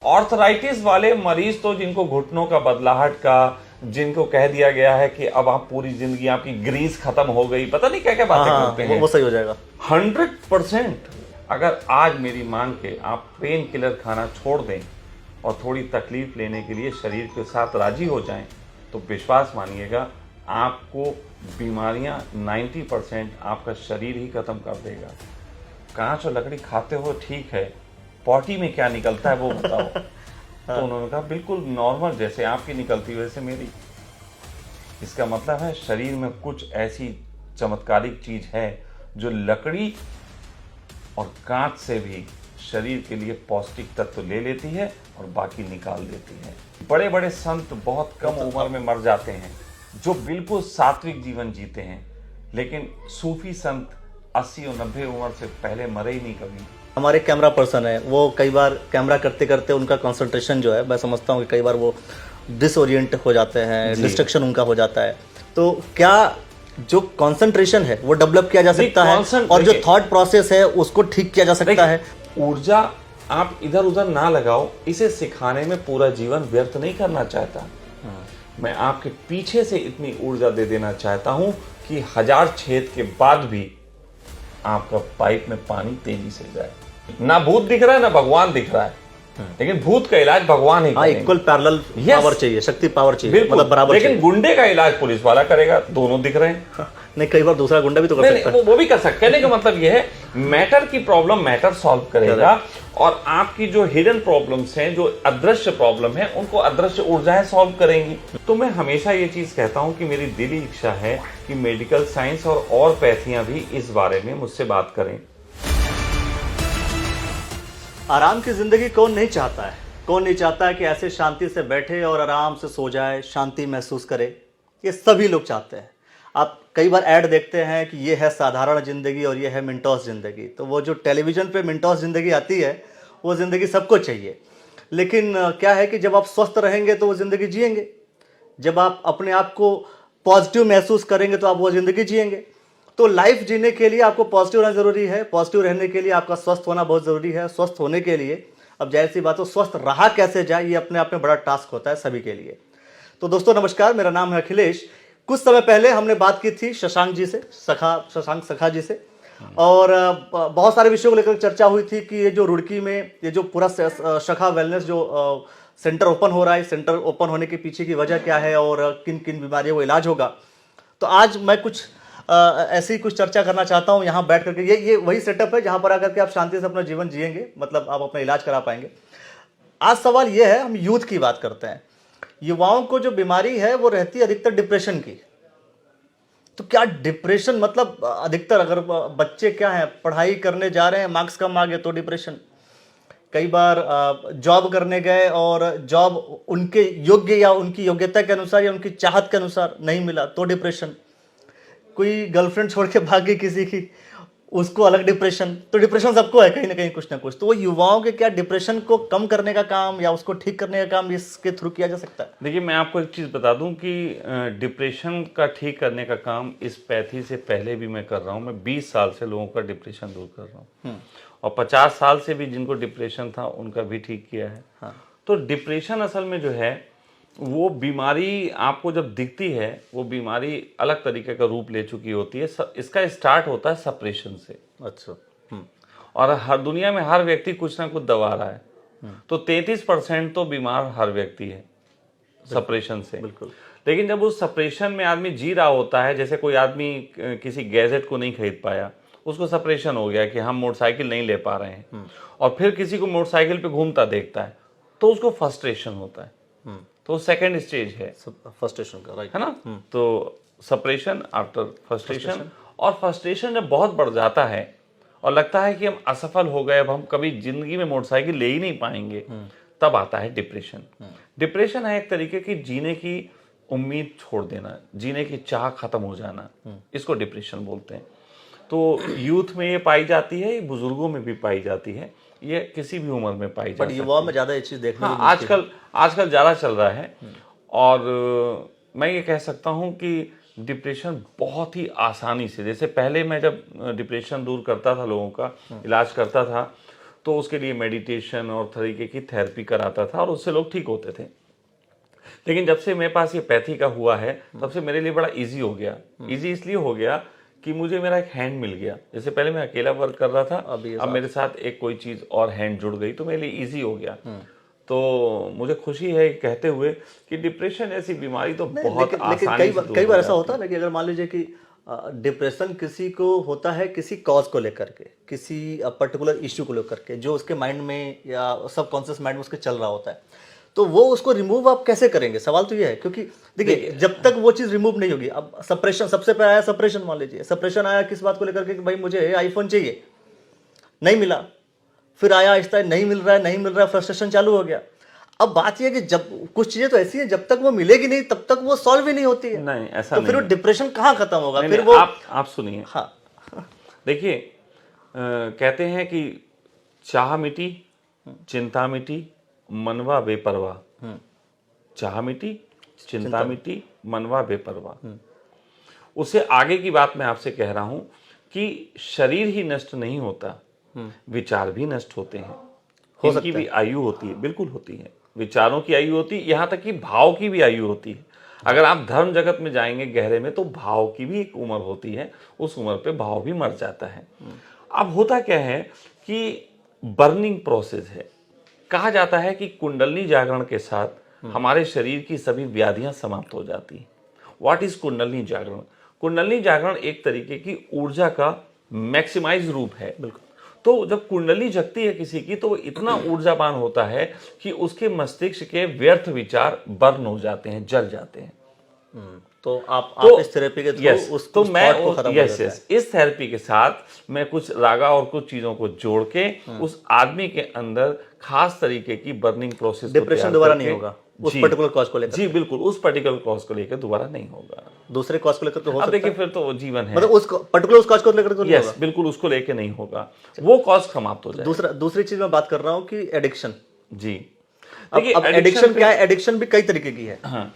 Arthritis वाले मरीज तो जिनको घुटनों का बदलाहट का, जिनको कह दिया गया है कि अब आप पूरी जिंदगी आपकी ग्रीस खत्म हो गई, पता नहीं क्या क्या बातें करते हैं, वो सही हो जाएगा 100%। अगर आज मेरी मांग के आप पेन किलर खाना छोड़ दें और थोड़ी तकलीफ लेने के लिए शरीर के साथ राजी हो जाएं, तो विश्वास मानिएगा आपको बीमारियां 90% आपका शरीर ही खत्म कर देगा। कांच और लकड़ी खाते हो ठीक है, पॉटी में क्या निकलता है वो बताओ। तो उन्होंने कहा बिल्कुल नॉर्मल, जैसे आपकी निकलती है वैसे मेरी। इसका मतलब है शरीर में कुछ ऐसी चमत्कारिक चीज है जो लकड़ी और कांच से भी शरीर के लिए पौष्टिक तत्व ले लेती है और बाकी निकाल देती है। बड़े बड़े संत बहुत कम उम्र में मर जाते हैं, जो बिल्कुल सात्विक जीवन जीते हैं, लेकिन सूफी संत 80 और 90 उम्र से पहले मरे ही नहीं कभी। हमारे कैमरा पर्सन है, वो कई बार कैमरा करते करते उनका कंसंट्रेशन जो है, मैं समझता हूँ कि कई बार वो डिसओरिएंट हो जाते हैं, डिस्ट्रक्शन उनका हो जाता है। तो क्या जो कंसंट्रेशन है वो डेवलप किया जा सकता है और जो थॉट प्रोसेस है उसको ठीक किया जा सकता है? ऊर्जा आप इधर उधर ना लगाओ, इसे सिखाने में पूरा जीवन व्यर्थ नहीं करना चाहता। मैं आपके पीछे से इतनी ऊर्जा दे देना चाहता हूं कि 1000 छेद के बाद भी आपका पाइप में पानी तेजी से जाए। ना भूत दिख रहा है ना भगवान दिख रहा है, लेकिन भूत का इलाज भगवान ही करेंगे। इक्वल पैरेलल पावर चाहिए, शक्ति पावर चाहिए, मतलब बराबर। लेकिन गुंडे का इलाज पुलिस वाला करेगा, दोनों दिख रहे हैं। नहीं, कई बार दूसरा गुंडा भी तो कर सकता है। वो भी कर सकते हैं। कहने का मतलब यह है मैटर की प्रॉब्लम मैटर सॉल्व करेगा, और आपकी जो हिडन प्रॉब्लम्स हैं, जो अदृश्य प्रॉब्लम है, उनको अदृश्य ऊर्जाएं सॉल्व करेंगी। तो मैं हमेशा ये चीज कहता हूं कि मेरी दिली इच्छा है कि मेडिकल साइंस और पैथियां भी इस बारे में मुझसे बात करें। आराम की जिंदगी कौन नहीं चाहता है? कौन नहीं चाहता है कि ऐसे शांति से बैठे और आराम से सो जाए, शांति महसूस करे? ये सभी लोग चाहते हैं। आप कई बार ऐड देखते हैं कि ये है साधारण जिंदगी और ये है मिंटोस जिंदगी। तो वो जो टेलीविजन पे मिंटोस जिंदगी आती है, वो जिंदगी सबको चाहिए। लेकिन क्या है कि जब आप स्वस्थ रहेंगे तो वो जिंदगी जिएंगे, जब आप अपने आप को पॉजिटिव महसूस करेंगे तो आप वो जिंदगी जिएंगे। तो लाइफ जीने के लिए आपको पॉजिटिव रहना जरूरी है, पॉजिटिव रहने के लिए आपका स्वस्थ होना बहुत जरूरी है। स्वस्थ होने के लिए अब जाहिर सी बात हो, स्वस्थ रहा कैसे जाए, ये अपने आप में बड़ा टास्क होता है सभी के लिए। तो दोस्तों नमस्कार, मेरा नाम है अखिलेश। कुछ समय पहले हमने बात की थी शशांक जी से, शशांक सखा जी से, और बहुत सारे विषयों को लेकर चर्चा हुई थी कि ये जो रुड़की में ये जो पूरा सखा वेलनेस जो सेंटर ओपन हो रहा है, सेंटर ओपन होने के पीछे की वजह क्या है और किन किन बीमारियों को इलाज होगा। तो आज मैं कुछ ऐसी कुछ चर्चा करना चाहता हूँ यहाँ बैठ करके। ये वही सेटअप है जहाँ पर आकर के आप शांति से अपना जीवन जिएंगे, मतलब आप अपना इलाज करा पाएंगे। आज सवाल ये है, हम यूथ की बात करते हैं। युवाओं को जो बीमारी है वो रहती है अधिकतर डिप्रेशन की। तो क्या डिप्रेशन मतलब अधिकतर अगर बच्चे क्या है, पढ़ाई करने जा रहे हैं, मार्क्स कम आ गए तो डिप्रेशन। कई बार जॉब करने गए और जॉब उनके योग्य या उनकी योग्यता के अनुसार या उनकी चाहत के अनुसार नहीं मिला तो डिप्रेशन। कोई गर्लफ्रेंड छोड़ के भाग गई किसी की, उसको अलग डिप्रेशन। तो डिप्रेशन सबको है कहीं ना कहीं, कुछ ना कुछ। तो वो युवाओं के क्या डिप्रेशन को कम करने का काम या उसको ठीक करने का काम इसके थ्रू किया जा सकता है? देखिए, मैं आपको एक चीज़ बता दूं कि डिप्रेशन का ठीक करने का काम इस पैथी से पहले भी मैं कर रहा हूं। मैं 20 साल से लोगों का डिप्रेशन दूर कर रहा हूं, और 50 साल से भी जिनको डिप्रेशन था उनका भी ठीक किया है। हाँ। तो डिप्रेशन असल में जो है वो बीमारी आपको जब दिखती है, वो बीमारी अलग तरीके का रूप ले चुकी होती है। इसका स्टार्ट होता है सप्रेशन से। अच्छा। और हर दुनिया में हर व्यक्ति कुछ ना कुछ दबा रहा है। तो 33% तो बीमार हर व्यक्ति है सप्रेशन से। बिल्कुल। लेकिन जब उस सप्रेशन में आदमी जी रहा होता है, जैसे कोई आदमी किसी गैजेट को नहीं खरीद पाया, उसको सप्रेशन हो गया कि हम मोटरसाइकिल नहीं ले पा रहे हैं, और फिर किसी को मोटरसाइकिल पे घूमता देखता है तो उसको फ्रस्ट्रेशन होता है। तो सेकंड स्टेज है फ्रस्ट्रेशन का, राइट, है ना। तो सप्रेशन आफ्टर फ्रस्ट्रेशन, और फ्रस्ट्रेशन जब बहुत बढ़ जाता है और लगता है कि हम असफल हो गए, अब हम कभी जिंदगी में मोटरसाइकिल ले ही नहीं पाएंगे, तब आता है डिप्रेशन। डिप्रेशन है एक तरीके की जीने की उम्मीद छोड़ देना, जीने की चाह खत्म हो जाना, इसको डिप्रेशन बोलते हैं। तो यूथ में ये पाई जाती है, बुजुर्गों में भी पाई जाती है, ये किसी भी उम्र में पाई जाती है। युवाओं में ज्यादा ये चीज देखने को हाँ, आजकल ज्यादा चल रहा है। और मैं ये कह सकता हूँ कि डिप्रेशन बहुत ही आसानी से, जैसे पहले मैं जब डिप्रेशन दूर करता था, लोगों का इलाज करता था, तो तो उसके लिए मेडिटेशन और तरीके की थेरेपी कराता था और उससे लोग ठीक होते थे। लेकिन जब से मेरे पास ये पैथी का हुआ है तब से मेरे लिए बड़ा इजी हो गया। इजी इसलिए हो गया कि मुझे मेरा एक हैंड मिल गया। जैसे पहले मैं अकेला वर्क कर रहा था, अब मेरे साथ एक कोई चीज़ और हैंड जुड़ गई तो मेरे लिए इजी हो गया। तो मुझे खुशी है कहते हुए कि डिप्रेशन ऐसी बीमारी तो बहुत आसानी से कई बार ऐसा होता है ना कि अगर मान लीजिए कि डिप्रेशन किसी को होता है किसी कॉज को लेकर के, किसी पर्टिकुलर इश्यू को लेकर के जो उसके माइंड में या सबकॉन्शियस माइंड में उसके चल रहा होता है, तो वो उसको रिमूव आप कैसे करेंगे? सवाल तो ये है, क्योंकि देखिए जब तक वो चीज़ रिमूव नहीं होगी, अब सप्रेशन सबसे पहले आया, सप्रेशन मान लीजिए, सप्रेशन आया किस बात को लेकर के कि भाई मुझे आईफोन चाहिए, नहीं मिला, फिर आया आहिस्ता नहीं मिल रहा है, नहीं मिल रहा है, फ्रस्ट्रेशन चालू हो गया। अब बात यह है कि जब कुछ चीजें तो ऐसी हैं जब तक वो मिलेगी नहीं तब तक वो सॉल्व ही नहीं होती है। नहीं, ऐसा तो नहीं फिर वो डिप्रेशन कहाँ खत्म होगा? नहीं, फिर नहीं, वो आप सुनिए। हाँ देखिए, कहते हैं कि चाह मिटी, चिंता मिटी, मनवा बेपरवाह। चाह मिटी, चिंता मिटी, मनवा बेपरवाह। उससे आगे की बात मैं आपसे कह रहा हूं कि शरीर ही नष्ट नहीं होता, विचार भी नष्ट होते हैं। इनकी भी आयु होती है, बिल्कुल होती है। विचारों की आयु होती है, यहाँ तक कि भाव की भी आयु होती है। अगर आप धर्म जगत में जाएंगे गहरे में तो भाव की भी एक उम्र होती है, उस उम्र पे भाव भी मर जाता है। अब होता क्या है कि बर्निंग प्रोसेस है। कहा जाता है कि कुंडलनी जागरण के साथ हमारे शरीर की सभी व्याधियां समाप्त हो जाती हैं। व्हाट इज कुंडलनी जागरण? कुंडलनी जागरण एक तरीके की ऊर्जा का मैक्सिमाइज रूप है। बिल्कुल। तो जब कुंडली जगती है किसी की तो वो इतना ऊर्जावान होता है कि उसके मस्तिष्क के व्यर्थ विचार बर्न हो जाते हैं, जल जाते हैं। तो आप इस थेरेपी के थ्रू उस मैं को खत्म कर देते हैं। इस थेरेपी के साथ मैं कुछ रागा और कुछ चीजों को जोड़ के उस आदमी के अंदर खास तरीके की बर्निंग प्रोसेस डिप्रेशन दोबारा नहीं होगा उस पर्टिकुलर कॉज को लेकर। जी बिल्कुल, उस पर्टिकुलर कॉज को लेकर दोबारा नहीं होगा। दूसरे कॉज को लेकर तो हो सकता है। देखिए फिर तो वो जीवन है, मतलब उस पर्टिकुलर कॉज को लेकर तो नहीं होगा। बिल्कुल उसको लेके नहीं होगा, वो कॉज समाप्त हो जाएगा। दूसरी चीज मैं बात कर रहा हूँ कि एडिक्शन। जी, अब एडिक्शन क्या है? एडिक्शन भी कई तरीके की है। हाँ।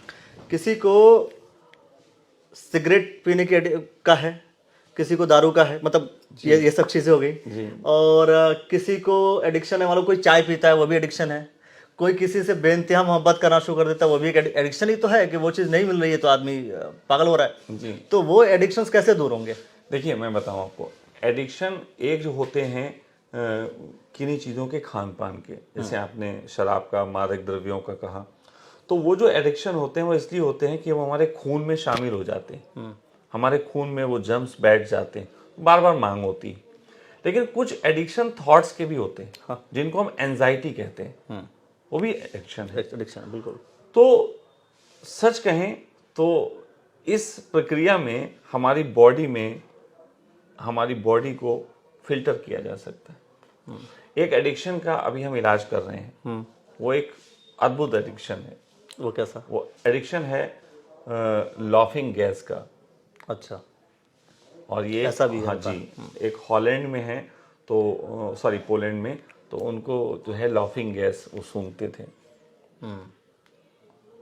किसी को सिगरेट पीने की का है, किसी को दारू का है, मतलब ये सब चीजें हो गई। और किसी को एडिक्शन है, मतलब कोई चाय पीता है वो भी एडिक्शन है, कोई किसी से बेइंतहा मोहब्बत करना शुरू कर देता है वो भी एक एडिक्शन ही तो है कि वो चीज़ नहीं मिल रही है तो आदमी पागल हो रहा है। जी। तो वो एडिक्शंस कैसे दूर होंगे? देखिए मैं बताऊं आपको, एडिक्शन एक जो होते हैं किन्हीं चीज़ों के खान पान के, जैसे आपने शराब का, मादक द्रव्यों का कहा, तो वो जो एडिक्शन होते हैं वो इसलिए होते हैं कि वो हमारे खून में शामिल हो जाते हैं, हमारे खून में वो जर्म्स बैठ जाते हैं, बार बार मांग होती है। लेकिन कुछ एडिक्शन थॉट्स के भी होते हैं, जिनको हम एंजाइटी कहते हैं, वो भी एडिक्शन है। एडिक्शन बिल्कुल। तो सच कहें तो इस प्रक्रिया में हमारी बॉडी को फिल्टर किया जा सकता है। एक एडिक्शन का अभी हम इलाज कर रहे हैं, वो एक अद्भुत एडिक्शन है। वो कैसा? वो एडिक्शन है लॉफिंग गैस का। अच्छा। और ये ऐसा भी हाँ जी, एक हॉलैंड में है, तो सॉरी पोलैंड में, तो उनको जो है लॉफिंग गैस वो सूंघते थे,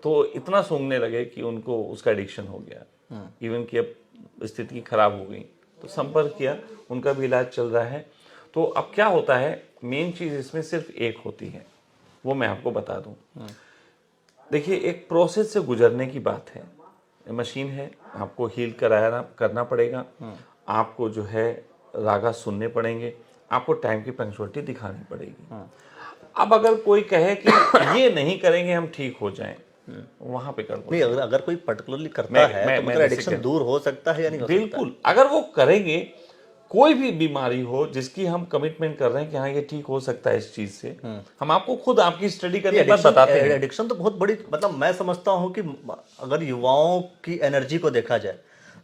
तो इतना सूंघने लगे कि उनको उसका एडिक्शन हो गया, इवन कि अब स्थिति खराब हो गई, तो संपर्क किया, उनका भी इलाज चल रहा है। तो अब क्या होता है, मेन चीज़ इसमें सिर्फ एक होती है, वो मैं आपको बता दूं। देखिए एक प्रोसेस से गुजरने की बात है, मशीन है, आपको हील करना पड़ेगा, आपको जो है रागा सुनने पड़ेंगे, आपको टाइम की पंक्चुअलिटी दिखानी पड़ेगी। अब अगर कोई कहे कि ये नहीं करेंगे हम ठीक हो जाएं, वहां पे कर दो। नहीं, अगर कोई पर्टिकुलरली करता है तो मतलब एडिक्शन दूर हो सकता है या नहीं हो सकता? बिल्कुल, अगर वो करेंगे, कोई भी बीमारी हो जिसकी हम कमिटमेंट कर रहे हैं कि हाँ ये ठीक हो सकता है इस चीज से, हम आपको खुद आपकी स्टडी करने के बाद बताते हैं। एडिक्शन तो बहुत बड़ी, मतलब मैं समझता हूँ कि अगर युवाओं की एनर्जी को देखा जाए,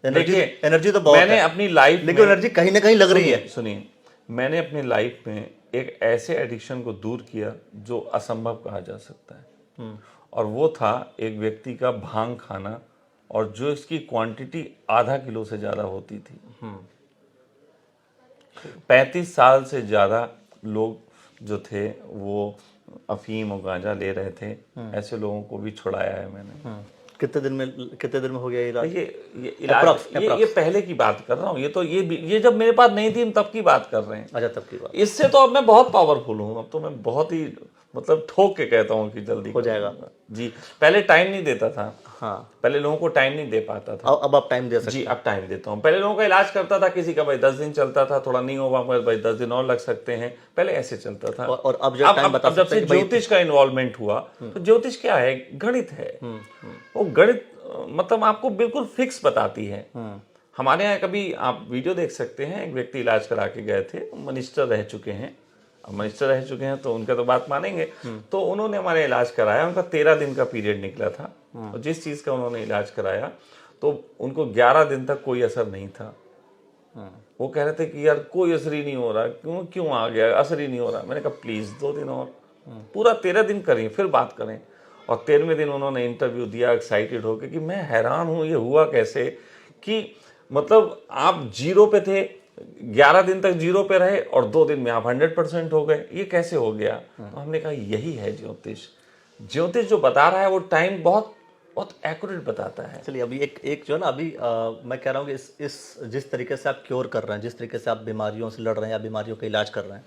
एनर्जी तो बहुत मैंने अपनी लाइफ, लेकिन एनर्जी कहीं ना कहीं लग रही है। सुनिए, मैंने अपनी लाइफ में एक ऐसे एडिक्शन को दूर किया जो असंभव कहा जा सकता है, और वो था एक व्यक्ति का भांग खाना, और जो इसकी क्वांटिटी आधा किलो से ज्यादा होती थी। 35 साल से ज्यादा लोग जो थे वो अफीम और गांजा ले रहे थे, ऐसे लोगों को भी छुड़ाया है मैंने। कितने दिन में हो गया ये इलाज? ये इलाज ये पहले की बात कर रहा हूँ। ये तो ये जब मेरे पास नहीं थी हम तब की बात कर रहे हैं। अच्छा, तब की बात। इससे तो अब मैं बहुत पावरफुल हूँ। अब तो मैं बहुत ही मतलब ठोक के कहता हूँ कि जल्दी हो जाएगा जी। पहले टाइम नहीं देता था। हाँ, पहले लोगों को टाइम नहीं दे पाता था। अब आप टाइम दे सकते जी, अब टाइम देता हूँ। पहले लोगों का इलाज करता था, किसी का भाई 10 दिन चलता था, थोड़ा नहीं होगा भाई 10 दिन और लग सकते हैं, पहले ऐसे चलता था। और अब जो टाइम बता जब से ज्योतिष का इन्वॉल्वमेंट हुआ तो ज्योतिष क्या है? गणित है। वो गणित मतलब आपको बिल्कुल फिक्स बताती है। हमारे यहाँ कभी आप वीडियो देख सकते हैं, एक व्यक्ति इलाज करा के गए थे, मिनिस्टर रह चुके हैं। अब मिनिस्टर रह चुके हैं तो उनका तो बात मानेंगे। तो उन्होंने हमारे इलाज कराया, उनका 13 दिन का पीरियड निकला था। और जिस चीज़ का उन्होंने इलाज कराया तो उनको 11 दिन तक कोई असर नहीं था। वो कह रहे थे कि यार कोई असर ही नहीं हो रहा, क्यों आ गया, असर ही नहीं हो रहा। मैंने कहा प्लीज़ 2 दिन और, पूरा 13 दिन करें फिर बात करें। और 13वें दिन उन्होंने इंटरव्यू दिया एक्साइटेड होकर कि मैं हैरान हूँ ये हुआ कैसे कि मतलब आप 0 पे थे, 11 दिन तक 0 पे रहे और 2 दिन में आप 100% हो गए, ये कैसे हो गया? तो हमने कहा यही है ज्योतिष। ज्योतिष जो बता रहा है वो टाइम बहुत बहुत एक्यूरेट बताता है। चलिए, अभी एक जो है ना, अभी मैं कह रहा हूँ कि इस जिस तरीके से आप क्योर कर रहे हैं, जिस तरीके से आप बीमारियों से लड़ रहे हैं या बीमारियों का इलाज कर रहे हैं,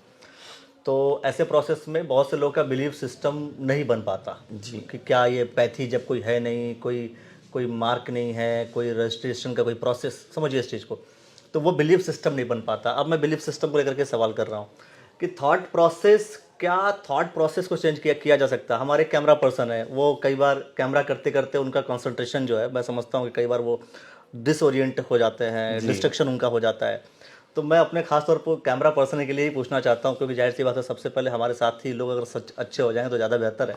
तो ऐसे प्रोसेस में बहुत से लोगों का बिलीफ सिस्टम नहीं बन पाता जी कि क्या ये पैथी जब कोई है नहीं, कोई मार्क नहीं है, कोई रजिस्ट्रेशन का कोई प्रोसेस, समझिए इस चीज़ को, तो वो बिलीफ सिस्टम नहीं बन पाता। अब मैं बिलीफ सिस्टम को लेकर के सवाल कर रहा हूँ कि थॉट प्रोसेस, क्या थॉट प्रोसेस को चेंज किया जा सकता है? हमारे कैमरा पर्सन है, वो कई बार कैमरा करते करते उनका कंसंट्रेशन जो है, मैं समझता हूँ कि कई बार वो डिसओरिएंट हो जाते हैं, डिस्ट्रक्शन उनका हो जाता है। तो मैं अपने खास तौर पर कैमरा पर्सन के लिए ही पूछना चाहता हूँ, क्योंकि जाहिर सी बात है सबसे पहले हमारे साथी लोग अगर सच अच्छे हो जाएं तो ज़्यादा बेहतर है।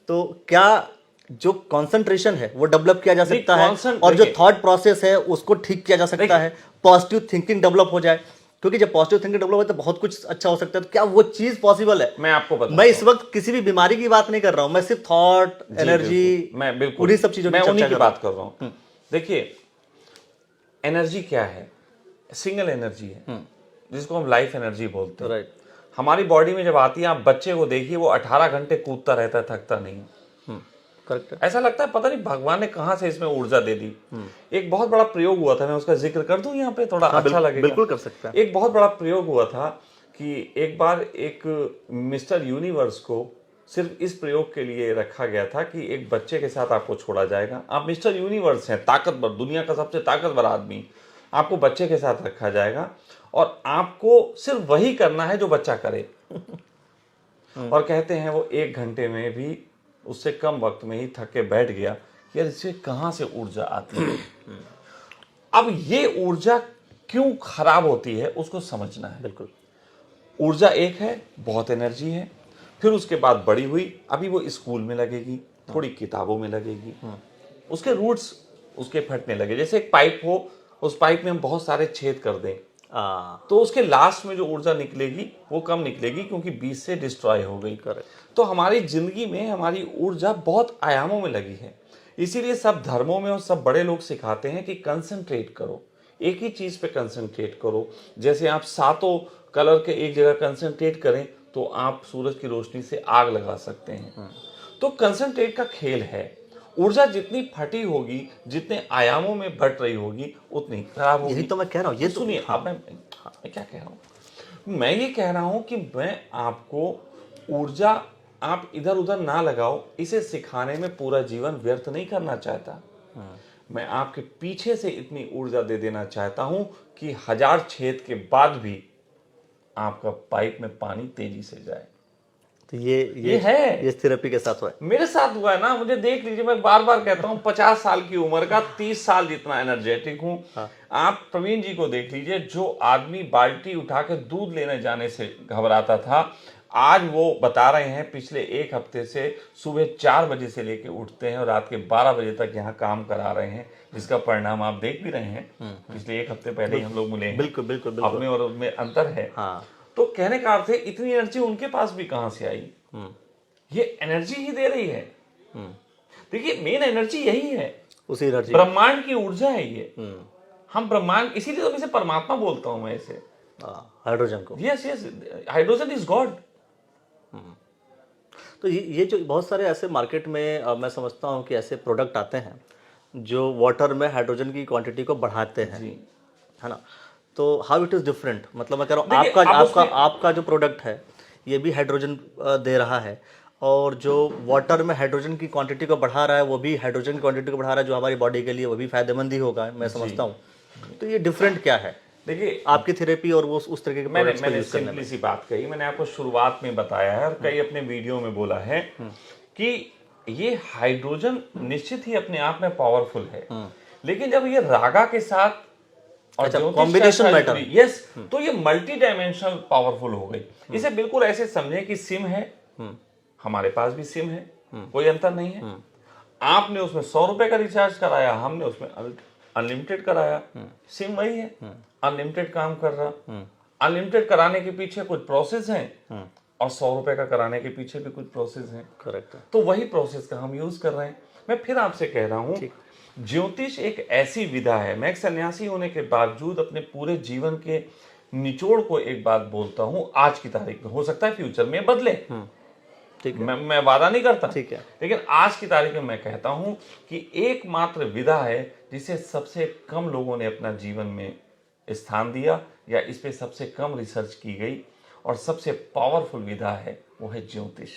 तो क्या जो कंसंट्रेशन है वो डेवलप किया जा सकता है, और जो थॉट प्रोसेस है उसको ठीक किया जा सकता है, पॉजिटिव थिंकिंग डेवलप हो जाए? क्योंकि जब पॉजिटिव थिंकिंग डेवलप हो तो बहुत कुछ अच्छा हो सकता है। तो क्या वो चीज पॉसिबल है? मैं आपको बताऊं, मैं इस वक्त किसी भी बीमारी की बात नहीं कर रहा हूं, मैं सिर्फ थॉट, एनर्जी, मैं बिल्कुल उन्हीं सब चीजों मैं उन्हीं की बात कर रहा हूं। देखिए, एनर्जी क्या है? सिंगल एनर्जी है जिसको हम लाइफ एनर्जी बोलते हैं। राइट। हमारी बॉडी में जब आती है, आप बच्चे को देखिए, वो 18 घंटे कूदता रहता है, थकता नहीं। करेक्ट है। ऐसा लगता है पता नहीं भगवान ने कहां से इसमें ऊर्जा दे दी। एक बहुत बड़ा प्रयोग हुआ था, मैं उसका जिक्र कर दूं यहाँ पे, थोड़ा अच्छा लगेगा। बिल्कुल कर सकते हैं। एक बहुत बड़ा प्रयोग हुआ था कि एक बार एक मिस्टर यूनिवर्स को सिर्फ इस प्रयोग के लिए रखा गया था कि एक बच्चे के साथ आपको छोड़ा जाएगा। आप मिस्टर यूनिवर्स हैं, ताकतवर, दुनिया का सबसे ताकतवर आदमी, आपको बच्चे के साथ रखा जाएगा और आपको सिर्फ वही करना है जो बच्चा करे। और कहते हैं वो 1 घंटे में भी, उससे कम वक्त में ही थक के बैठ गया। यार इससे कहां से ऊर्जा आती है? अब ये ऊर्जा क्यों खराब होती है उसको समझना है। बिल्कुल। ऊर्जा एक है, बहुत एनर्जी है, फिर उसके बाद बड़ी हुई, अभी वो स्कूल में लगेगी, थोड़ी किताबों में लगेगी, उसके रूट्स उसके फटने लगे। जैसे एक पाइप हो, उस पाइप में हम बहुत सारे छेद कर दें तो उसके लास्ट में जो ऊर्जा निकलेगी वो कम निकलेगी, क्योंकि बीच से डिस्ट्रॉय हो गई। तो हमारी जिंदगी में हमारी ऊर्जा बहुत आयामों में लगी है। इसीलिए सब धर्मों में और सब बड़े लोग सिखाते हैं कि कंसंट्रेट करो, एक ही चीज पे कंसंट्रेट करो। जैसे आप 7 कलर के एक जगह कंसंट्रेट करें तो आप सूरज की रोशनी से आग लगा सकते हैं। तो कंसंट्रेट का खेल है। ऊर्जा जितनी फटी होगी, जितने आयामों में बट रही होगी, उतनी खराब होगी। यही तो मैं कह रहा हूँ। ये सुनिए, मैं क्या कह रहा हूँ? मैं ये कह रहा हूँ कि मैं आपको ऊर्जा आप इधर उधर ना लगाओ, इसे सिखाने में पूरा जीवन व्यर्थ नहीं करना चाहता। मैं आपके पीछे से इतनी ऊर्जा दे देना चाहता हूं कि 1000 छेद के बाद भी आपका पाइप में पानी तेजी से जाए। तो ये है, ये थेरेपी के साथ हुआ है। मेरे साथ हुआ है ना। मुझे देख लीजिए, मैं बार बार कहता हूँ, 50 साल की उम्र का 30 साल जितना एनर्जेटिक हूँ। आप प्रवीण जी को देख लीजिए, जो आदमी बाल्टी उठा के दूध लेने जाने से घबराता था, आज वो बता रहे हैं पिछले 1 हफ्ते से सुबह 4 बजे से लेके उठते हैं और रात के 12 बजे तक यहाँ काम करा रहे हैं, जिसका परिणाम आप देख भी रहे हैं। पिछले 1 हफ्ते पहले ही हम लोग मिले हैं। बिल्कुल बिल्कुल बिल्कुल। अपने और उनमें अंतर है। तो कहने का अर्थ है, इतनी एनर्जी उनके पास भी कहां से आई? ये एनर्जी ही दे रही है। देखिए, मेन एनर्जी यही है, उसी एनर्जी, ब्रह्मांड की ऊर्जा है ये। हम ब्रह्मांड, इसीलिए तो इसे परमात्मा बोलता हूं मैं इसे, हाइड्रोजन को। Yes yes, hydrogen is God. तो ये जो बहुत सारे ऐसे मार्केट में मैं समझता हूँ कि ऐसे प्रोडक्ट आते हैं जो वाटर में हाइड्रोजन की क्वांटिटी को बढ़ाते हैं, जी है ना? तो हाउ इट इज़ डिफरेंट, मतलब मैं कह रहा हूँ देखिए, आपका अब आपका उसमें आपका जो प्रोडक्ट है ये भी हाइड्रोजन दे रहा है, और जो वाटर में हाइड्रोजन की क्वांटिटी को बढ़ा रहा है वो भी हाइड्रोजन की क्वांटिटी को बढ़ा रहा है, जो हमारी बॉडी के लिए वो भी फायदेमंद ही होगा, मैं समझता हूँ। तो ये डिफरेंट क्या है देखिए, आपकी थेरेपी और वो उस तरीके के मैंने प्रोडक्ट्स को मैंने यूज़ करने में? सिंपली सी बात कही, मैंने आपको शुरुआत में बताया है और कई अपने वीडियो में बोला है कि ये हाइड्रोजन निश्चित ही अपने आप में पावरफुल है, लेकिन जब ये रागा के साथ और अच्छा, ज्योतिष combination का साथ matter। जुड़ी, यस, तो ये मल्टी डायमेंशनल पावरफुल हो गई। इसे बिल्कुल ऐसे समझें कि सिम है, हमारे पास भी सिम है, कोई अंतर नहीं है। आपने उसमें 100 रुपए का रिचार्ज कराया, हमने उसमें अनलिमिटेड कराया, सिम वही है, अनलिमिटेड काम कर रहा। अनलिमिटेड कराने के पीछे कुछ प्रोसेस है और 100 रुपए का कराने के पीछे भी कुछ प्रोसेस है। करेक्ट है। तो वही प्रोसेस का हम यूज कर रहे हैं। मैं फिर आपसे कह रहा हूं, ज्योतिष एक ऐसी विधा है, मैं एक सन्यासी होने के बावजूद अपने पूरे जीवन के निचोड़ को एक बात बोलता हूं, आज की तारीख में, हो सकता है फ्यूचर में बदले, ठीक है, मैं वादा नहीं करता, ठीक है, लेकिन आज की तारीख में मैं कहता हूं कि एकमात्र विधा है जिसे सबसे कम लोगों ने अपना जीवन में स्थान दिया या इस पे सबसे कम रिसर्च की गई और सबसे पावरफुल विधा है, वो है ज्योतिष।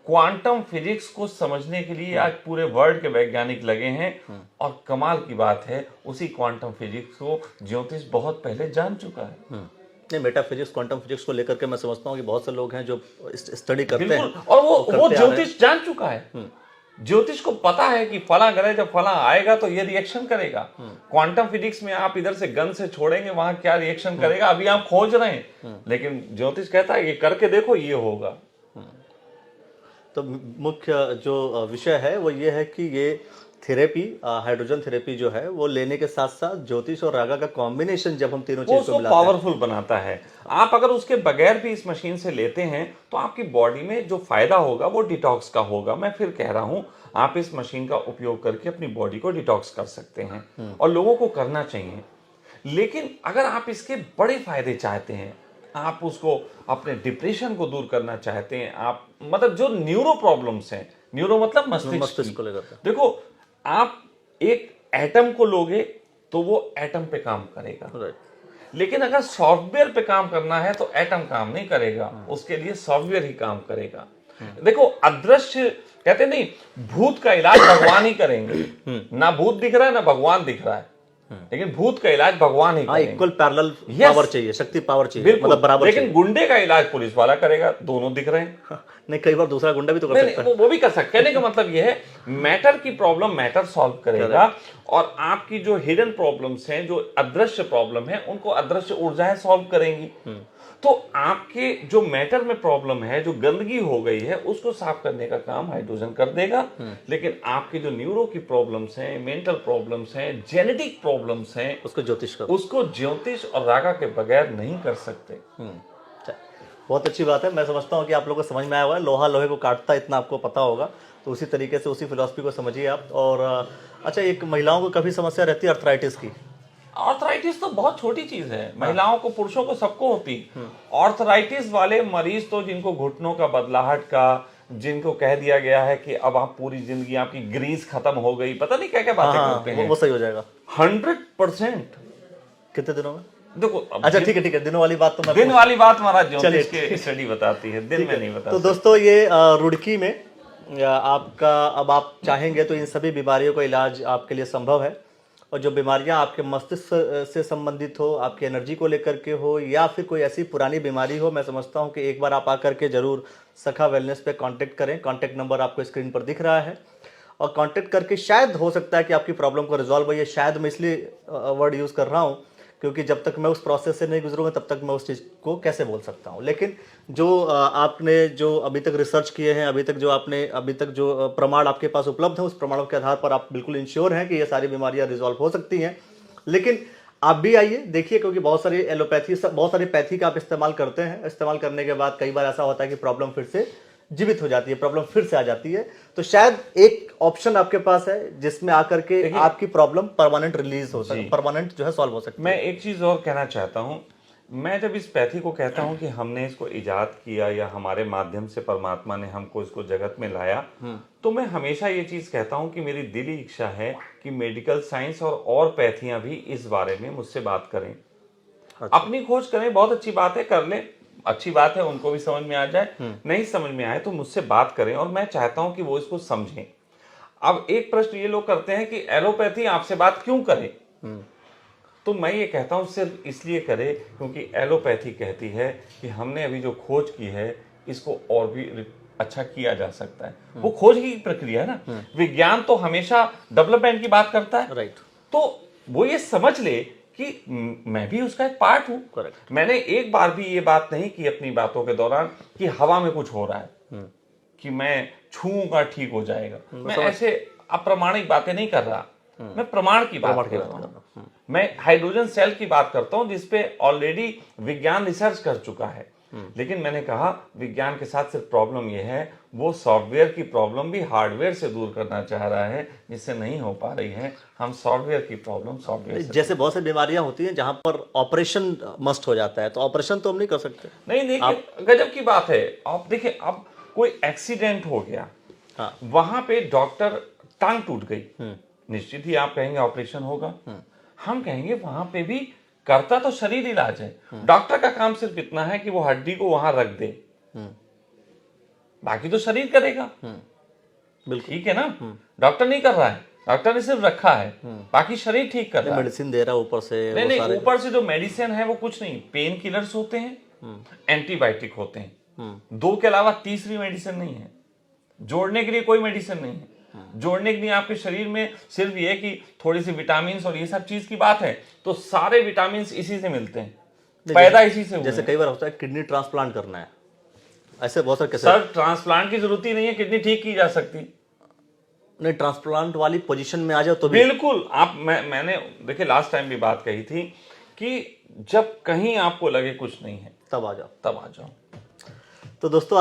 क्वांटम फिजिक्स को समझने के लिए आज पूरे वर्ल्ड के वैज्ञानिक लगे हैं और कमाल की बात है, उसी क्वांटम फिजिक्स को ज्योतिष बहुत पहले जान चुका है। नहीं, मेटाफिजिक्स क्वांटम फिजिक्स को लेकर के मैं समझता हूँ कि बहुत से लोग हैं जो स्टडी करते बिल्कुल, हैं, और वो करते आ रहे हैं। ज्योतिष जान चुका है। ज्योतिष को पता है कि फला ग्रह जब फला आएगा तो ये रिएक्शन करेगा। क्वांटम फिजिक्स में आप इधर से गन से छोड़ेंगे, वहां क्या रिएक्शन करेगा अभी आप खोज रहे हैं, लेकिन ज्योतिष कहता है ये करके देखो, ये होगा। तो मुख्य जो विषय है वो ये है कि ये थेरेपी, हाइड्रोजन थेरेपी जो है वो लेने के साथ साथ ज्योतिष और रागा का कॉम्बिनेशन जब हम तीनों वो चीज को उसको मिलाते हैं, पावरफुल बनाता है। आप अगर उसके बगैर भी इस मशीन से लेते हैं तो आपकी बॉडी में जो फायदा होगा वो डिटॉक्स का होगा। मैं फिर कह रहा हूं, आप इस मशीन का उपयोग करके अपनी बॉडी को डिटॉक्स कर सकते हैं और लोगों को करना चाहिए। लेकिन अगर आप इसके बड़े फायदे चाहते हैं, आप उसको अपने डिप्रेशन को दूर करना चाहते हैं, आप मतलब जो न्यूरो प्रॉब्लम्स हैं, न्यूरो मतलब मस्तिष्क को लेकर के। देखो, आप एक एटम को लोगे तो वो एटम पे काम करेगा, राइट, लेकिन अगर सॉफ्टवेयर पे काम करना है तो एटम काम नहीं करेगा, उसके लिए सॉफ्टवेयर ही काम करेगा। देखो, अदृश्य कहते नहीं, भूत का इलाज भगवान ही करेंगे। ना भूत दिख रहा है ना भगवान दिख रहा है, लेकिन भूत का इलाज भगवान ही हाँ, करेंगे। Equal parallel Yes। पावर चाहिए, शक्ति पावर चाहिए, बिल्कुल, मतलब बराबर लेकिन चाहिए। गुंडे का इलाज पुलिस वाला करेगा, दोनों दिख रहे हैं। नहीं, कई बार दूसरा गुंडा भी तो कर नहीं, सकता है। नहीं, वो भी कर सकते हैं। कहने का मतलब यह है, मैटर की प्रॉब्लम मैटर सॉल्व करेगा और आपकी जो हिडन प्रॉब्लम्स हैं, जो अदृश्य प्रॉब्लम है, उनको अदृश्य ऊर्जाएं सॉल्व करेंगी। तो आपके जो मैटर में प्रॉब्लम है, जो गंदगी हो गई है, उसको साफ करने का काम हाइड्रोजन कर देगा। लेकिन आपकी जो न्यूरो की प्रॉब्लम्स हैं, मेंटल प्रॉब्लम्स हैं, जेनेटिक प्रॉब्लम्स हैं, उसको ज्योतिष का, उसको ज्योतिष और रागा के बगैर नहीं कर सकते। अच्छा, बहुत अच्छी बात है। मैं समझता हूँ कि आप लोगों को समझ में आया हुआ है, लोहा लोहे को काटता है, इतना आपको पता होगा। तो उसी तरीके से उसी फिलॉसफी को समझिए आप। और अच्छा, एक महिलाओं को कभी समस्या रहती है अर्थराइटिस की? आर्थराइटिस तो बहुत छोटी चीज है, महिलाओं को, पुरुषों को, सबको होती। आर्थराइटिस वाले मरीज तो जिनको घुटनों का बदलाहट का, जिनको कह दिया गया है कि अब आप पूरी जिंदगी आपकी ग्रीस खत्म हो गई, पता नहीं क्या क्या बातें करते हैं, वो सही हो जाएगा 100%। कितने दिनों में? देखो, अच्छा, ठीक है, दिनों वाली बात तो मैं दिन वाली बात हमारा ज्योतिष चलिए, के स्टडी बताती है, दिन में नहीं बताती। तो दोस्तों, ये रुड़की में आपका, अब आप चाहेंगे तो इन सभी बीमारियों का इलाज आपके लिए संभव है। और जो बीमारियां आपके मस्तिष्क से संबंधित हो, आपकी एनर्जी को लेकर के हो, या फिर कोई ऐसी पुरानी बीमारी हो, मैं समझता हूं कि एक बार आप आकर के जरूर सखा वेलनेस पे कांटेक्ट करें। कांटेक्ट नंबर आपको स्क्रीन पर दिख रहा है, और कांटेक्ट करके शायद हो सकता है कि आपकी प्रॉब्लम को रिजॉल्व हो। ये शायद मैं इसलिए वर्ड यूज़ कर रहा हूँ क्योंकि जब तक मैं उस प्रोसेस से नहीं गुजरूंगा तब तक मैं उस चीज़ को कैसे बोल सकता हूँ। लेकिन जो आपने जो अभी तक रिसर्च किए हैं, अभी तक जो प्रमाण आपके पास उपलब्ध है, उस प्रमाणों के आधार पर आप बिल्कुल इंश्योर हैं कि ये सारी बीमारियां रिजॉल्व हो सकती हैं। लेकिन आप भी आइए, देखिए, क्योंकि बहुत सारी एलोपैथी, बहुत सारी पैथी का आप इस्तेमाल करते हैं। इस्तेमाल करने के बाद कई बार ऐसा होता है कि प्रॉब्लम फिर से जीवित हो जाती है, प्रॉब्लम फिर से आ जाती है। तो शायद एक ऑप्शन आपके पास है जिसमें आकर के आपकी प्रॉब्लम परमानेंट रिलीज हो सकती है, परमानेंट जो है सॉल्व हो सकती है। मैं एक चीज और कहना चाहता हूं, मैं जब इस पैथी को कहता हूं कि हमने इसको इजाद किया या हमारे माध्यम से परमात्मा ने हमको इसको जगत में लाया, तो मैं हमेशा ये चीज कहता हूं कि मेरी दिली इच्छा है कि मेडिकल साइंस और पैथियां भी इस बारे में मुझसे बात करें। अच्छा। अपनी खोज करें, बहुत अच्छी बात है, कर ले, अच्छी बात है, उनको भी समझ में आ जाए, नहीं समझ में आए तो मुझसे बात करें और मैं चाहता हूं कि वो इसको समझें। अब एक प्रश्न ये लोग करते हैं कि एलोपैथी आपसे बात क्यों करे, तो मैं ये कहता हूं सिर्फ इसलिए करे क्योंकि एलोपैथी कहती है कि हमने अभी जो खोज की है इसको और भी अच्छा किया जा सकता है। वो खोज की प्रक्रिया है ना, विज्ञान तो हमेशा डेवलपमेंट की बात करता है। राइट। तो वो ये समझ ले कि मैं भी उसका एक पार्ट हूं। करेक्ट। मैंने एक बार भी ये बात नहीं की अपनी बातों के दौरान कि हवा में कुछ हो रहा है, कि मैं छूऊंगा ठीक हो जाएगा। मैं ऐसे अप्रामाणिक बातें नहीं कर रहा, मैं प्रमाण की बात कर रहा हूं। मैं हाइड्रोजन सेल की बात करता हूं जिसपे ऑलरेडी विज्ञान रिसर्च कर चुका है। लेकिन मैंने कहा विज्ञान के साथ सिर्फ प्रॉब्लम यह है, वो सॉफ्टवेयर की प्रॉब्लम भी हार्डवेयर से दूर करना चाह रहा है, जिससे नहीं हो पा रही है। हम सॉफ्टवेयर की प्रॉब्लम सॉफ्टवेयर से जैसे बहुत सी बीमारियां होती हैं जहां पर ऑपरेशन मस्ट हो जाता है, तो ऑपरेशन तो हम नहीं कर सकते। नहीं, देखिए गजब की बात है। आप देखिए, अब कोई एक्सीडेंट हो गया, हाँ। वहां पे डॉक्टर टांग टूट गई, निश्चित ही आप कहेंगे ऑपरेशन होगा। हम कहेंगे वहां पे भी करता तो शरीर इलाज है। डॉक्टर का काम सिर्फ इतना है कि वो हड्डी को वहां रख दे, बाकी तो शरीर करेगा। बिल्कुल ठीक है ना, डॉक्टर नहीं कर रहा है, डॉक्टर ने सिर्फ रखा है, बाकी शरीर ठीक कर रहा है। मेडिसिन दे रहा है ऊपर से। नहीं, ऊपर से जो मेडिसिन है वो कुछ नहीं, पेन किलर्स होते हैं, एंटीबायोटिक होते हैं, दो के अलावा तीसरी मेडिसिन नहीं है। जोड़ने के लिए कोई मेडिसिन नहीं है। जोड़ने के लिए आपके शरीर में सिर्फ ये कि थोड़ी सी विटामिन और ये सब चीज की बात है, तो सारे विटामिन इसी से मिलते हैं, पैदा इसी से हुए जैसे हैं। कई बार होता है किडनी ट्रांसप्लांट करना है, ऐसे बहुत सारे केसेस। सर ट्रांसप्लांट की जरूरत ही नहीं है, किडनी ठीक की जा सकती। नहीं, ट्रांसप्लांट वाली पोजीशन में आ जाओ तो भी बिल्कुल। मैंने देखिए लास्ट टाइम भी बात कही थी कि जब कहीं आपको लगे कुछ नहीं है तब आ जाओ। तब आ जाओ। तो दोस्तों,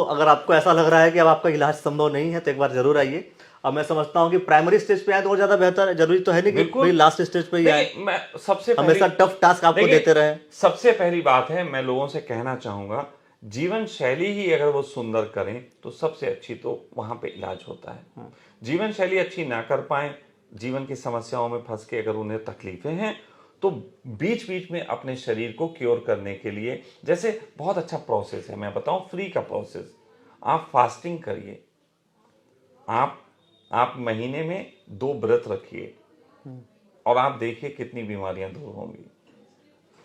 अगर आपको ऐसा लग रहा है कि अब आपका इलाज संभव नहीं है तो एक बार जरूर आइए। अब मैं समझता हूँ कि प्राइमरी स्टेज पे आए तो और ज्यादा बेहतर है। जरूरी तो है नहीं कि भाई लास्ट स्टेज पे ही आए, देखिए, मैं सबसे हमेशा टफ टास्क आपको देखिए, देते रहे। सबसे पहली बात है, मैं लोगों से कहना चाहूंगा, जीवन शैली ही अगर वो सुंदर करें तो सबसे अच्छी तो वहां पे इलाज होता है। जीवन शैली अच्छी ना कर पाए, जीवन की समस्याओं में फंस के अगर उन्हें तकलीफें हैं, तो बीच बीच में अपने शरीर को क्योर करने के लिए, जैसे बहुत अच्छा प्रोसेस है, मैं बताऊं, फ्री का प्रोसेस। आप फास्टिंग करिए, आप महीने में 2 व्रत रखिए और आप देखिए कितनी बीमारियां दूर होंगी।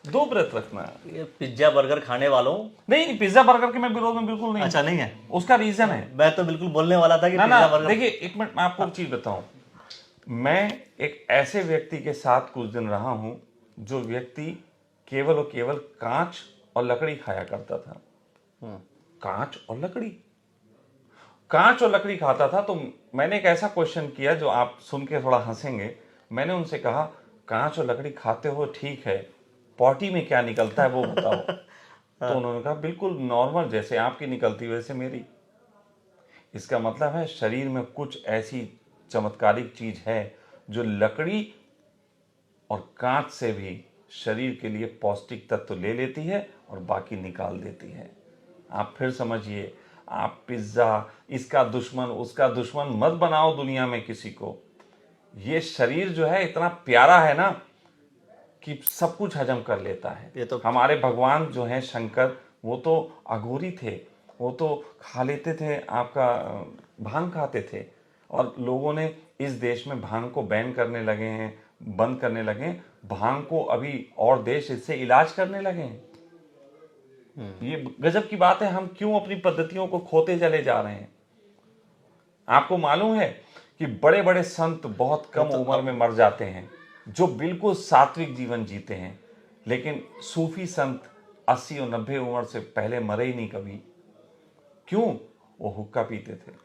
2 व्रत रखना है। ये पिज्जा बर्गर खाने वालों नहीं, पिज्जा बर्गर के मैं विरोध में बिल्कुल नहीं। अच्छा नहीं है, उसका रीजन है। मैं तो बिल्कुल बोलने वाला था कि ना पिज्जा बर्गर। देखिए, एक मिनट मैं आपको एक चीज बताऊं। मैं एक ऐसे व्यक्ति के साथ कुछ दिन रहा हूं जो व्यक्ति केवल और केवल कांच और लकड़ी खाया करता था। कांच और लकड़ी खाता था। तो मैंने एक ऐसा क्वेश्चन किया जो आप सुन के थोड़ा हंसेंगे। मैंने उनसे कहा, कांच और लकड़ी खाते हो ठीक है, पॉटी में क्या निकलता है वो बताओ। तो उन्होंने कहा, बिल्कुल नॉर्मल, जैसे आपकी निकलती वैसे मेरी। इसका मतलब है शरीर में कुछ ऐसी चमत्कारिक चीज है जो लकड़ी और कांच से भी शरीर के लिए पौष्टिक तत्व ले लेती है और बाकी निकाल देती है। आप फिर समझिए, आप पिज्जा, इसका दुश्मन उसका दुश्मन मत बनाओ दुनिया में किसी को। ये शरीर जो है इतना प्यारा है ना कि सब कुछ हजम कर लेता है। ये तो हमारे भगवान जो हैं शंकर, वो तो अघोरी थे, वो तो खा लेते थे, आपका भांग खाते थे। और लोगों ने इस देश में भांग को बैन करने लगे हैं, बंद करने लगे हैं। भांग को अभी और देश इससे इलाज करने लगे हैं। ये गजब की बात है, हम क्यों अपनी पद्धतियों को खोते चले जा रहे हैं। आपको मालूम है कि बड़े बड़े संत बहुत कम उम्र में मर जाते हैं, जो बिल्कुल सात्विक जीवन जीते हैं। लेकिन सूफी संत 80 और 90 उम्र से पहले मरे ही नहीं कभी। क्यों? वो हुक्का पीते थे।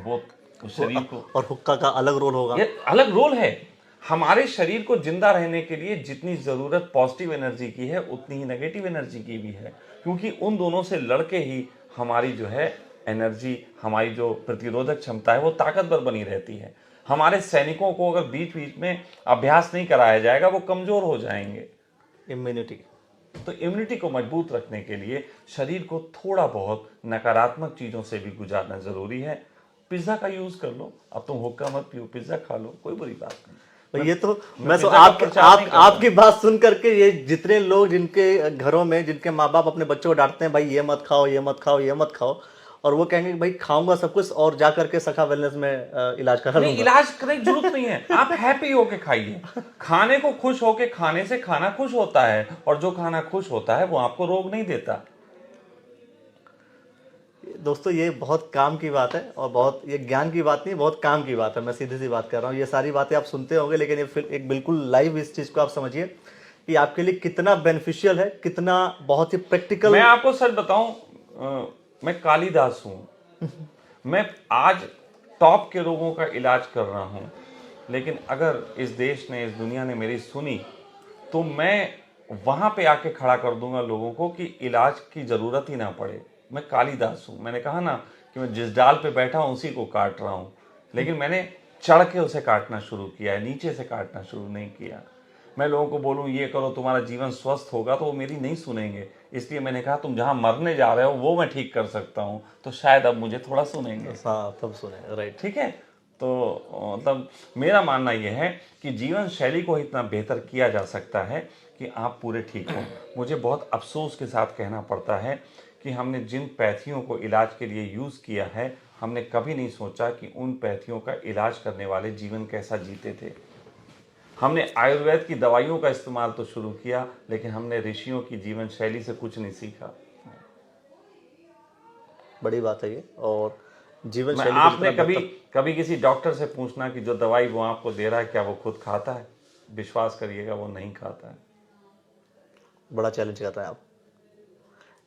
वो शरीर को, और हुक्का का अलग रोल होगा। ये अलग रोल है। हमारे शरीर को जिंदा रहने के लिए जितनी जरूरत पॉजिटिव एनर्जी की है, उतनी ही नेगेटिव एनर्जी की भी है, क्योंकि उन दोनों से लड़के ही हमारी जो है एनर्जी, हमारी जो प्रतिरोधक क्षमता है वो ताकतवर बनी रहती है। हमारे सैनिकों को अगर बीच बीच में अभ्यास नहीं कराया जाएगा, वो कमजोर हो जाएंगे। इम्यूनिटी तो इम्यूनिटी को मजबूत रखने के लिए शरीर को थोड़ा बहुत नकारात्मक चीज़ों से भी गुजारना ज़रूरी है। पिज़्ज़ा का यूज़ कर लो, अब तुम हुक्का मत पियो, पिज़्ज़ा खा लो, कोई बुरी बात नहीं। तो ये तो मैं पिज़्ज़ा का प्रचार नहीं करता। आपकी बात सुन करके ये जितने लोग जिनके घरों में जिनके माँ बाप अपने बच्चों को डांटते हैं भाई ये मत खाओ ये मत खाओ ये मत खाओ, और वो कहेंगे भाई खाऊंगा सब कुछ और जा करके सखा वेलनेस में इलाज करा नहीं, लूंगा। इलाज करने की जरूरत नहीं है। आप हैप्पी होके खाइए। खाने को खुश होके खाने से खाना खुश होता है, और जो खाना खुश होता है वो आपको रोग नहीं देता। दोस्तों ये बहुत काम की बात है, और बहुत ये ज्ञान की बात नहीं, बहुत काम की बात है। मैं सीधी सी बात कर रहा हूँ, ये सारी बातें आप सुनते होंगे, लेकिन ये फिर एक बिल्कुल लाइव इस चीज़ को आप समझिए कि आपके लिए कितना बेनिफिशियल है, कितना बहुत ही प्रैक्टिकल। मैं आपको सच बताऊं, मैं कालिदास हूं। मैं आज टॉप के रोगों का इलाज कर रहा हूं, लेकिन अगर इस देश ने, इस दुनिया ने मेरी सुनी, तो मैं वहां पे आके खड़ा कर दूंगा लोगों को कि इलाज की जरूरत ही ना पड़े। मैं कालिदास हूं। मैंने कहा ना कि मैं जिस डाल पे बैठा हूं उसी को काट रहा हूं, लेकिन मैंने चढ़ के उसे काटना शुरू किया है, नीचे से काटना शुरू नहीं किया। मैं लोगों को बोलूं ये करो तुम्हारा जीवन स्वस्थ होगा, तो वो मेरी नहीं सुनेंगे। इसलिए मैंने कहा तुम जहां मरने जा रहे हो वो मैं ठीक कर सकता हूं, तो शायद अब मुझे थोड़ा सुनेंगे। हाँ तब सुने, राइट। ठीक है। तो मतलब मेरा मानना यह है कि जीवन शैली को इतना बेहतर किया जा सकता है कि आप पूरे ठीक हों। मुझे बहुत अफसोस के साथ कहना पड़ता है कि हमने जिन पैथियों को इलाज के लिए यूज़ किया है, हमने कभी नहीं सोचा कि उन पैथियों का इलाज करने वाले जीवन कैसा जीते थे। हमने आयुर्वेद की दवाइयों का इस्तेमाल तो शुरू किया, लेकिन हमने ऋषियों की जीवन शैली से कुछ नहीं सीखा। बड़ी बात है ये। और जीवन मैं शैली को आपने जितना कभी किसी डॉक्टर से पूछना कि जो दवाई वो आपको दे रहा है क्या वो खुद खाता है? विश्वास करिएगा वो नहीं खाता है। बड़ा चैलेंज कर रहे हैं आप,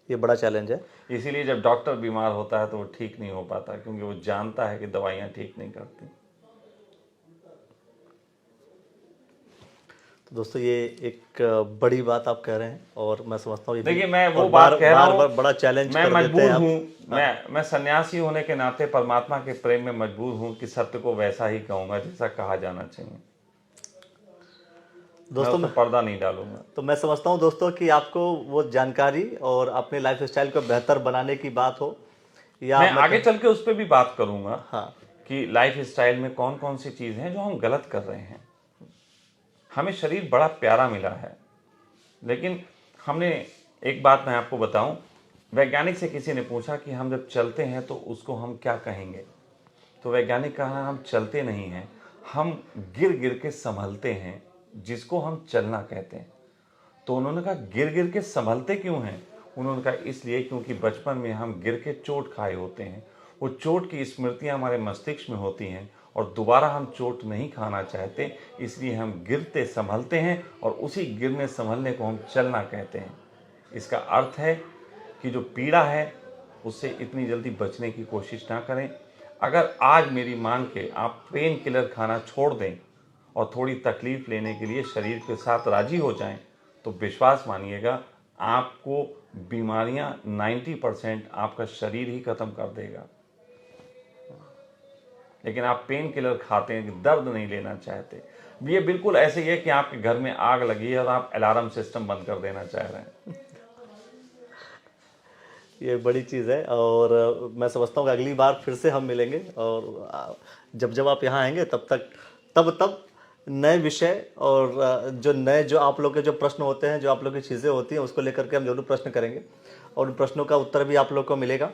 ये बड़ा चैलेंज है। इसीलिए जब डॉक्टर बीमार होता है तो वो ठीक नहीं हो पाता, क्योंकि वो जानता है कि दवाइयाँ ठीक नहीं करती। तो दोस्तों ये एक बड़ी बात आप कह रहे हैं, और मैं समझता हूँ देखिए मैं वो बात कह रहा हूँ, बड़ा चैलेंज मैं कर देते मजबूर हैं आप। हूँ। मैं सन्यासी होने के नाते परमात्मा के प्रेम में मजबूर हूँ कि सत्य को वैसा ही कहूँगा जैसा कहा जाना चाहिए। दोस्तों मैं पर्दा नहीं डालूंगा। तो मैं समझता हूँ दोस्तों कि आपको वो जानकारी और अपने लाइफ स्टाइल को बेहतर बनाने की बात हो, या मैं आगे चल के उस पर भी बात करूंगा। हाँ कि लाइफ स्टाइल में कौन कौन सी चीज़ हैं जो हम गलत कर रहे हैं। हमें शरीर बड़ा प्यारा मिला है, लेकिन हमने, एक बात मैं आपको बताऊं, वैज्ञानिक से किसी ने पूछा कि हम जब चलते हैं तो उसको हम क्या कहेंगे, तो वैज्ञानिक कहा हम चलते नहीं हैं, हम गिर गिर के संभलते हैं, जिसको हम चलना कहते हैं। तो उन्होंने कहा गिर गिर के संभलते क्यों हैं? उन्होंने कहा इसलिए क्योंकि बचपन में हम गिर के चोट खाए होते हैं, वो चोट की स्मृतियां हमारे मस्तिष्क में होती हैं, और दोबारा हम चोट नहीं खाना चाहते, इसलिए हम गिरते संभलते हैं, और उसी गिरने संभलने को हम चलना कहते हैं। इसका अर्थ है कि जो पीड़ा है उससे इतनी जल्दी बचने की कोशिश ना करें। अगर आज मेरी मान के आप पेन किलर खाना छोड़ दें और थोड़ी तकलीफ लेने के लिए शरीर के साथ राजी हो जाएं, तो विश्वास मानिएगा आपको बीमारियां 90% आपका शरीर ही खत्म कर देगा। लेकिन आप पेन किलर खाते हैं, दर्द नहीं लेना चाहते। ये बिल्कुल ऐसे ही है कि आपके घर में आग लगी है और आप अलार्म सिस्टम बंद कर देना चाह रहे हैं। ये बड़ी चीज़ है, और मैं समझता हूँ कि अगली बार फिर से हम मिलेंगे, और जब आप यहाँ आएंगे तब नए विषय और जो आप लोग के जो प्रश्न होते हैं, जो आप लोग की चीज़ें होती हैं, उसको लेकर के हम जरूर प्रश्न करेंगे, और उन प्रश्नों का उत्तर भी आप लोग को मिलेगा।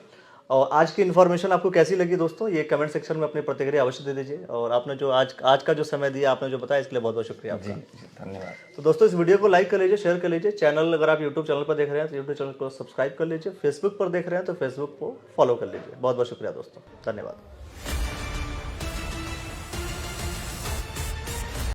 और आज की इन्फॉर्मेशन आपको कैसी लगी दोस्तों, ये कमेंट सेक्शन में अपनी प्रतिक्रिया अवश्य दे दीजिए। और आपने जो आज का जो समय दिया, आपने जो बताया, इसके लिए बहुत बहुत शुक्रिया आपका। जी धन्यवाद। तो दोस्तों इस वीडियो को लाइक कर लीजिए, शेयर कर लीजिए। चैनल अगर आप यूट्यूब चैनल पर देख रहे हैं तो यूट्यूब चैनल को सब्सक्राइब कर लीजिए। फेसबुक पर देख रहे हैं तो फेसबुक को फॉलो कर लीजिए। बहुत बहुत शुक्रिया दोस्तों, धन्यवाद।